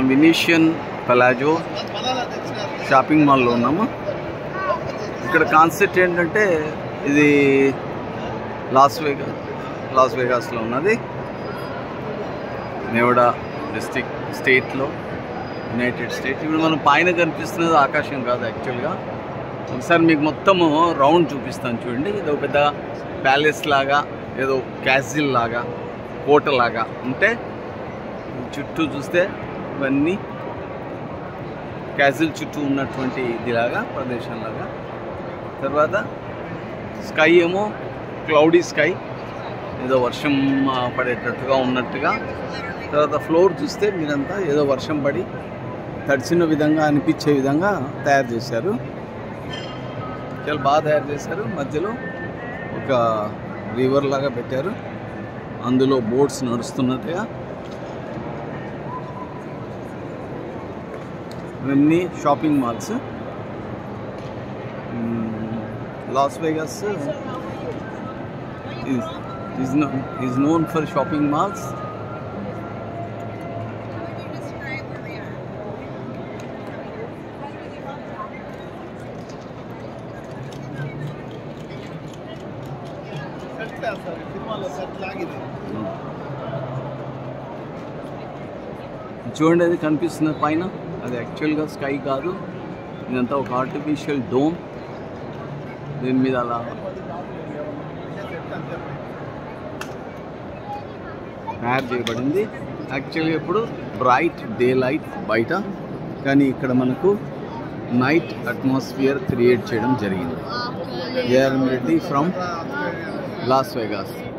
Venetian palazzo shopping మాల్లో ఉన్నాము. ఇక్కడ కాన్సెప్ట్ ఏంటంటే ఇది లాస్ వేగాస్లో ఉన్నది, నెవాడా డిస్ట్రిక్ట్ స్టేట్లో, యునైటెడ్ స్టేట్స్. ఇప్పుడు మనం పైన కనిపిస్తున్నది ఆకాశం కాదు యాక్చువల్గా. ఒకసారి మీకు మొత్తము రౌండ్ చూపిస్తాను చూడండి. ఇది ఒక పెద్ద ప్యాలెస్ లాగా, ఏదో క్యాసిల్ లాగా, కోట లాగా ఉంటే చుట్టూ చూస్తే ఇవన్నీ క్యాసిల్ చుట్టూ ఉన్నటువంటి ఇదిలాగా ప్రదేశంలాగా. తర్వాత స్కై ఏమో క్లౌడీ స్కై, ఏదో వర్షం పడేటట్టుగా ఉన్నట్టుగా. తర్వాత ఫ్లోర్ చూస్తే మీరంతా ఏదో వర్షం పడి తడిచిన విధంగా అనిపించే విధంగా తయారు చేశారు. చాలా బాగా తయారు చేశారు. మధ్యలో ఒక రివర్ లాగా పెట్టారు, అందులో బోట్స్ నడుస్తున్నట్టుగా. ఇవన్నీ shopping malls. Las Vegas is known for shopping malls. చూడండి, అది కనిపిస్తున్న పైన, అది యాక్చువల్గా స్కై కాదు, ఇదంతా ఒక ఆర్టిఫిషియల్ డోమ్. దీని మీద అలా తయారు చేయబడింది. యాక్చువల్గా ఇప్పుడు బ్రైట్ డే లైట్ బయట, కానీ ఇక్కడ మనకు నైట్ అట్మాస్ఫియర్ క్రియేట్ చేయడం జరిగింది. ARM Reddy from Las Vegas.